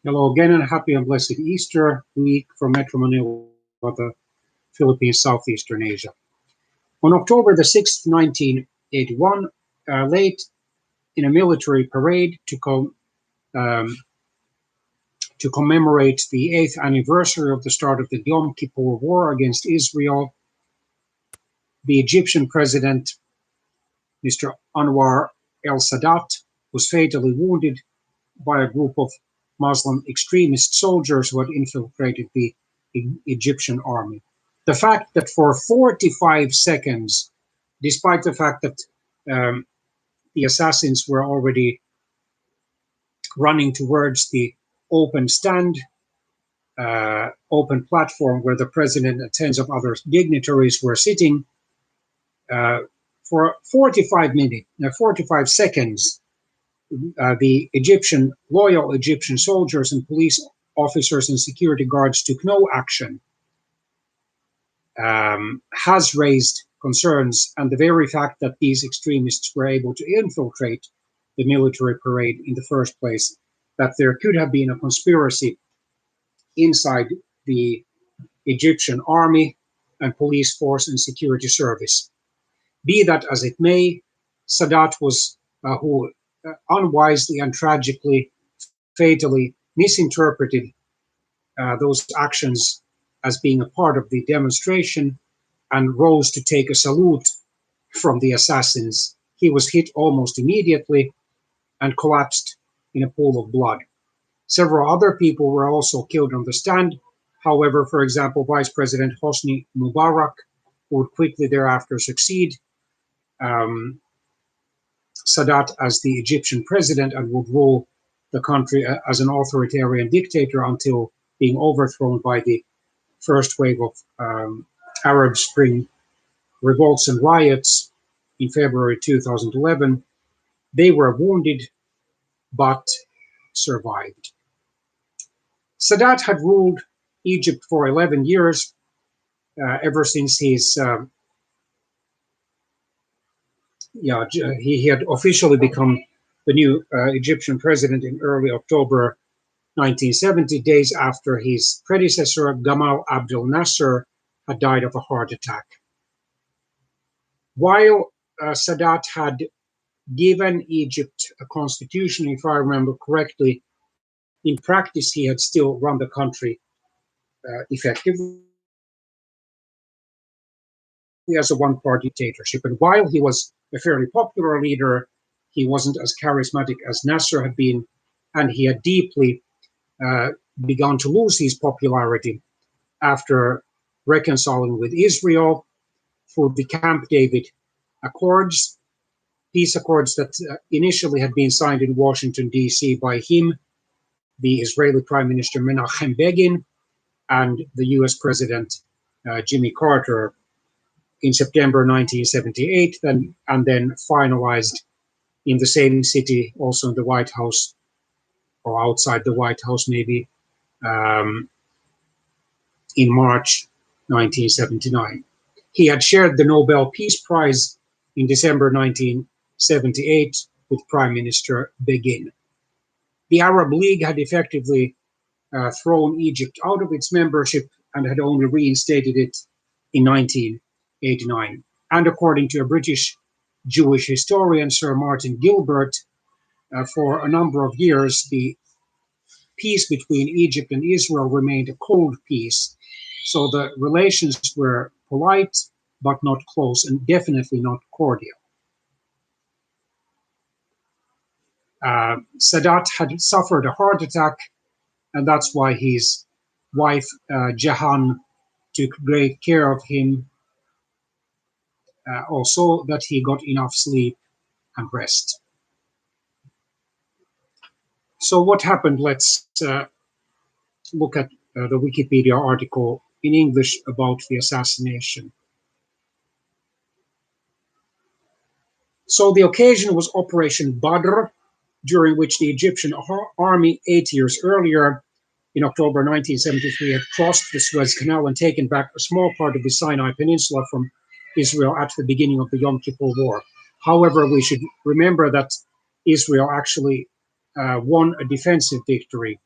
Hello again and happy and blessed Easter week from Metro Manila, the Philippines, Southeastern Asia. On October the 6th, 1981, late in a military parade um, to commemorate the 8th anniversary of the start of the Yom Kippur War against Israel, the Egyptian president, Mr. Anwar el-Sadat, was fatally wounded by a group of Muslim extremist soldiers who had infiltrated the Egyptian army. The fact that for 45 seconds, despite the fact that the assassins were already running towards the open stand, open platform where the president and tens of other dignitaries were sitting, for 45 seconds, the loyal Egyptian soldiers and police officers and security guards took no action, has raised concerns. And the very fact that these extremists were able to infiltrate the military parade in the first place, that there could have been a conspiracy inside the Egyptian army and police force and security service. Be that as it may, Sadat was who unwisely and tragically, fatally misinterpreted those actions as being a part of the demonstration and rose to take a salute from the assassins. He was hit almost immediately and collapsed in a pool of blood. Several other people were also killed on the stand. However, for example, Vice President Hosni Mubarak would quickly thereafter succeed Sadat as the Egyptian president and would rule the country as an authoritarian dictator until being overthrown by the first wave of Arab Spring revolts and riots in February 2011. They were wounded but survived. Sadat had ruled Egypt for 11 years, ever since he had officially become the new Egyptian president in early October 1970, days after his predecessor, Gamal Abdel Nasser, had died of a heart attack. While Sadat had given Egypt a constitution, if I remember correctly, in practice he had still run the country effectively as a one-party dictatorship. And while he was a fairly popular leader, he wasn't as charismatic as Nasser had been, and he had deeply begun to lose his popularity after reconciling with Israel through the Camp David Accords, peace accords that initially had been signed in Washington, D.C. by him, the Israeli Prime Minister Menachem Begin, and the US President Jimmy Carter in September 1978, and then finalized in the same city, also in the White House, or outside the White House maybe, in March 1979. He had shared the Nobel Peace Prize in December 1978 with Prime Minister Begin. The Arab League had effectively thrown Egypt out of its membership and had only reinstated it in 1989. And according to a British Jewish historian, Sir Martin Gilbert, for a number of years, the peace between Egypt and Israel remained a cold peace. So the relations were polite, but not close, and definitely not cordial. Sadat had suffered a heart attack, and that's why his wife, Jahan, took great care of him. Also, that he got enough sleep and rest. So what happened? Let's look at the Wikipedia article in English about the assassination. So the occasion was Operation Badr, during which the Egyptian army 8 years earlier, in October 1973, had crossed the Suez Canal and taken back a small part of the Sinai Peninsula from Israel at the beginning of the Yom Kippur War. However, we should remember that Israel actually won a defensive victory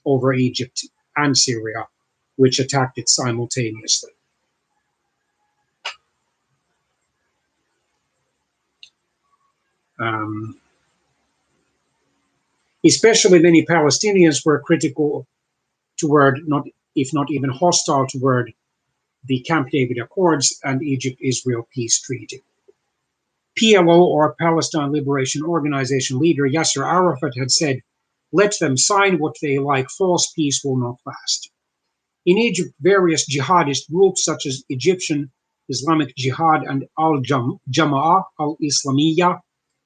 over Egypt and Syria, which attacked it simultaneously. Um, Especially many Palestinians were critical toward, not if not even hostile toward, the Camp David Accords and Egypt-Israel peace treaty. PLO, or Palestine Liberation Organization leader Yasser Arafat had said, "Let them sign what they like, false peace will not last." In Egypt, various jihadist groups such as Egyptian Islamic Jihad and Al-Jama'ah al-Islamiyah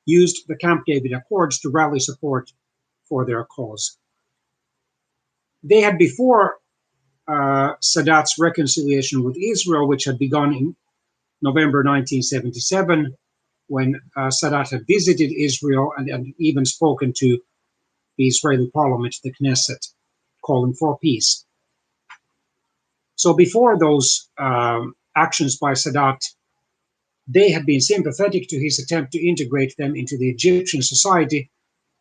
used the Camp David Accords to rally support for their cause. They had before Sadat's reconciliation with Israel, which had begun in November 1977, when Sadat had visited Israel and even spoken to the Israeli parliament, the Knesset, calling for peace. So before those actions by Sadat, they had been sympathetic to his attempt to integrate them into the Egyptian society,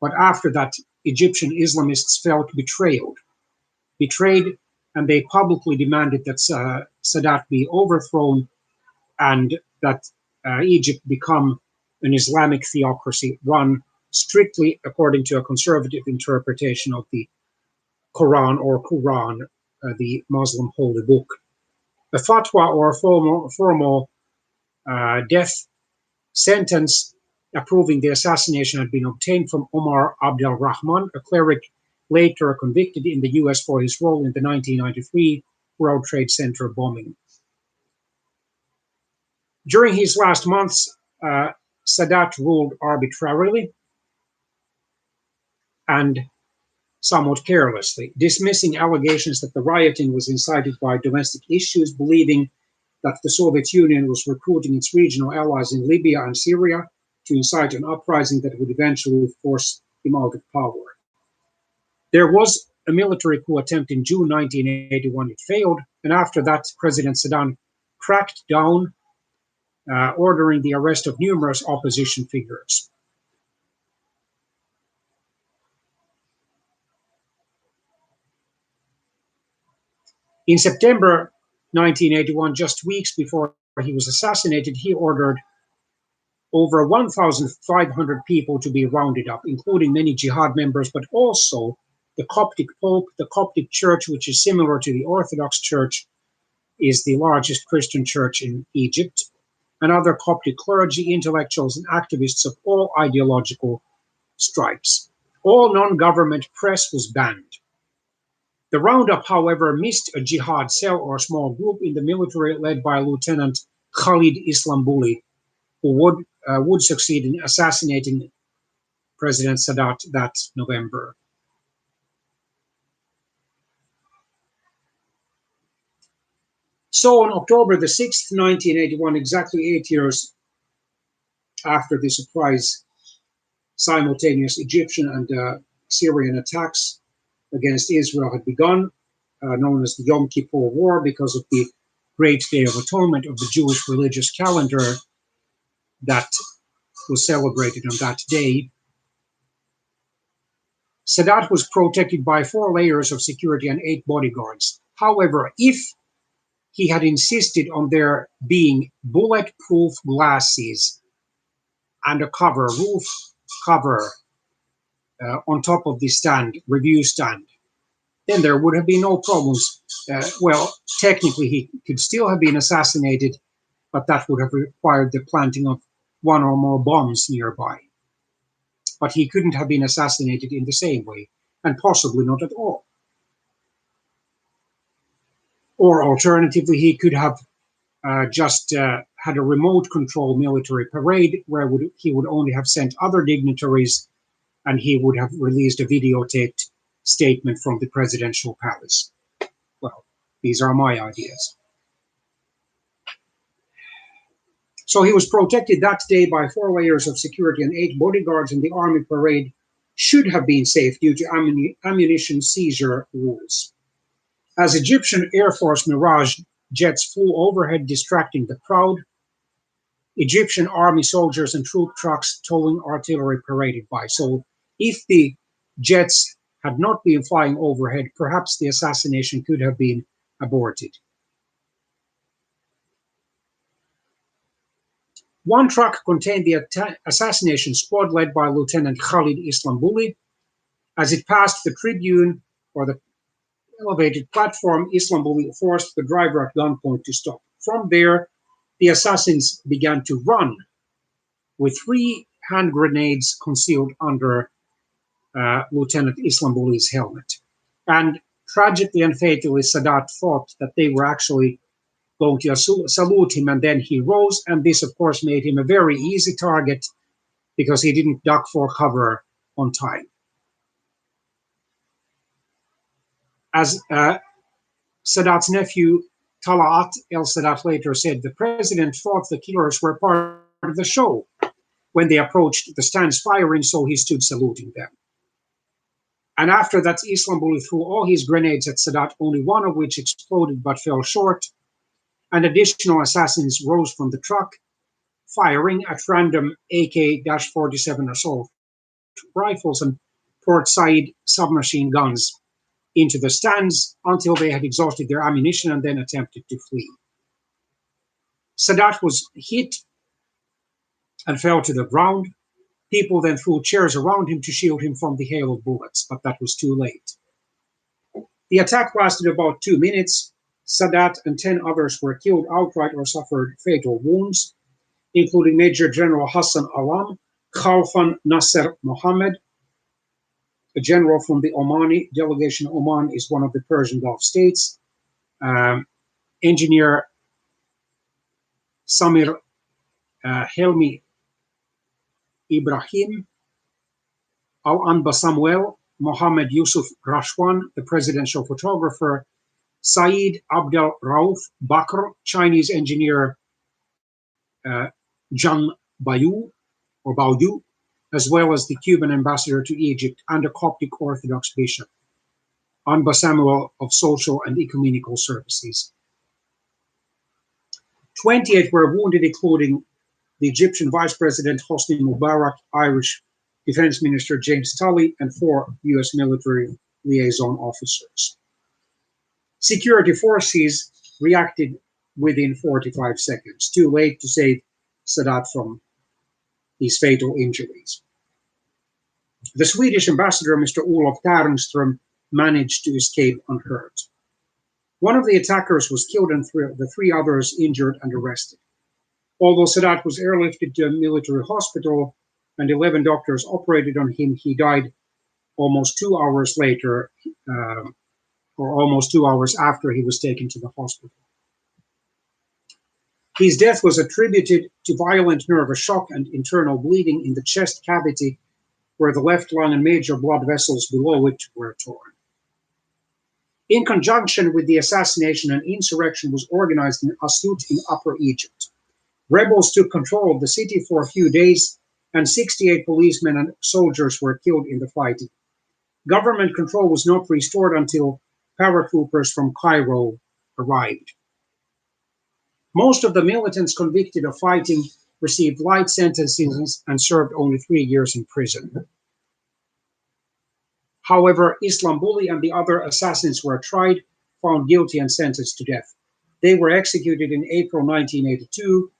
but after that, Egyptian Islamists felt betrayed, and they publicly demanded that Sadat be overthrown and that Egypt become an Islamic theocracy run strictly according to a conservative interpretation of the Quran, the Muslim holy book. A fatwa, or a formal death sentence approving the assassination, had been obtained from Omar Abdel Rahman, a cleric later convicted in the US for his role in the 1993 World Trade Center bombing. During his last months, Sadat ruled arbitrarily and somewhat carelessly, dismissing allegations that the rioting was incited by domestic issues, believing that the Soviet Union was recruiting its regional allies in Libya and Syria to incite an uprising that would eventually force him out of power. There was a military coup attempt in June 1981. It failed, and after that, President Sadat cracked down, ordering the arrest of numerous opposition figures. In September 1981, just weeks before he was assassinated, he ordered over 1,500 people to be rounded up, including many jihad members, but also the Coptic Pope. The Coptic Church, which is similar to the Orthodox Church, is the largest Christian church in Egypt, and other Coptic clergy, intellectuals, and activists of all ideological stripes. All non-government press was banned. The roundup, however, missed a jihad cell or small group in the military led by Lieutenant Khalid Islambuli, who would succeed in assassinating President Sadat that November. So on October the 6th, 1981, exactly 8 years after the surprise simultaneous Egyptian and Syrian attacks against Israel had begun, known as the Yom Kippur War, because of the Great Day of Atonement of the Jewish religious calendar that was celebrated on that day. Sadat was protected by 4 layers of security and 8 bodyguards. However, if he had insisted on there being bulletproof glasses and a roof cover on top of the review stand, then there would have been no problems. Well, technically, he could still have been assassinated, but that would have required the planting of 1 or more bombs nearby. But he couldn't have been assassinated in the same way, and possibly not at all. Or alternatively, he could have just had a remote control military parade where he would only have sent other dignitaries, and he would have released a videotaped statement from the presidential palace. Well, these are my ideas. So he was protected that day by 4 layers of security and 8 bodyguards, and the army parade should have been safe due to ammunition seizure rules. As Egyptian Air Force Mirage jets flew overhead, distracting the crowd, Egyptian army soldiers and troop trucks towing artillery paraded by. So if the jets had not been flying overhead, perhaps the assassination could have been aborted. One truck contained the assassination squad led by Lieutenant Khalid Islambuli. As it passed the tribune, or the elevated platform, Islambuli forced the driver at gunpoint to stop. From there, the assassins began to run with 3 hand grenades concealed under Lieutenant Islambuli's helmet. And tragically and fatally, Sadat thought that they were actually going to salute him, and then he rose, and this, of course, made him a very easy target because he didn't duck for cover on time. As Sadat's nephew, Talaat el-Sadat, later said, the president thought the killers were part of the show when they approached the stands firing, so he stood saluting them. And after that, Islambuli threw all his grenades at Sadat, only one of which exploded but fell short, and additional assassins rose from the truck, firing at random AK-47 assault rifles and Port Said submachine guns into the stands until they had exhausted their ammunition and then attempted to flee. Sadat was hit and fell to the ground. People then threw chairs around him to shield him from the hail of bullets, but that was too late. The attack lasted about 2 minutes. Sadat and 10 others were killed outright or suffered fatal wounds, including Major General Hassan Alam, Khalfan Nasser Mohammed, a general from the Omani delegation. Oman is one of the Persian Gulf states. Engineer Samir Helmi Ibrahim, Al-Anba Samuel, Mohammed Yusuf Rashwan, the presidential photographer, Saeed Abdel Rauf Bakr, Chinese engineer Zhang Bayu, or Baoyu, as well as the Cuban ambassador to Egypt and a Coptic Orthodox bishop, Anba Samuel of Social and Ecumenical Services. 28 were wounded, including the Egyptian Vice President Hosni Mubarak, Irish Defense Minister James Tully, and 4 US military liaison officers. Security forces reacted within 45 seconds, too late to save Sadat from these fatal injuries. The Swedish ambassador, Mr. Olof Ternström, managed to escape unhurt. One of the attackers was killed and the 3 others injured and arrested. Although Sadat was airlifted to a military hospital and 11 doctors operated on him, he died almost 2 hours later, or almost 2 hours after he was taken to the hospital. His death was attributed to violent nervous shock and internal bleeding in the chest cavity, where the left lung and major blood vessels below it were torn. In conjunction with the assassination, an insurrection was organized in Asut in Upper Egypt. Rebels took control of the city for a few days, and 68 policemen and soldiers were killed in the fighting. Government control was not restored until paratroopers from Cairo arrived. Most of the militants convicted of fighting received light sentences and served only 3 years in prison. However, Islambuli and the other assassins were tried, found guilty, and sentenced to death. They were executed in April 1982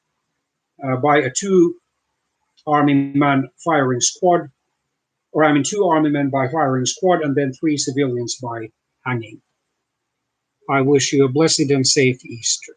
by a 2-army men firing squad, or 2 army men by firing squad, and then 3 civilians by hanging. I wish you a blessed and safe Easter.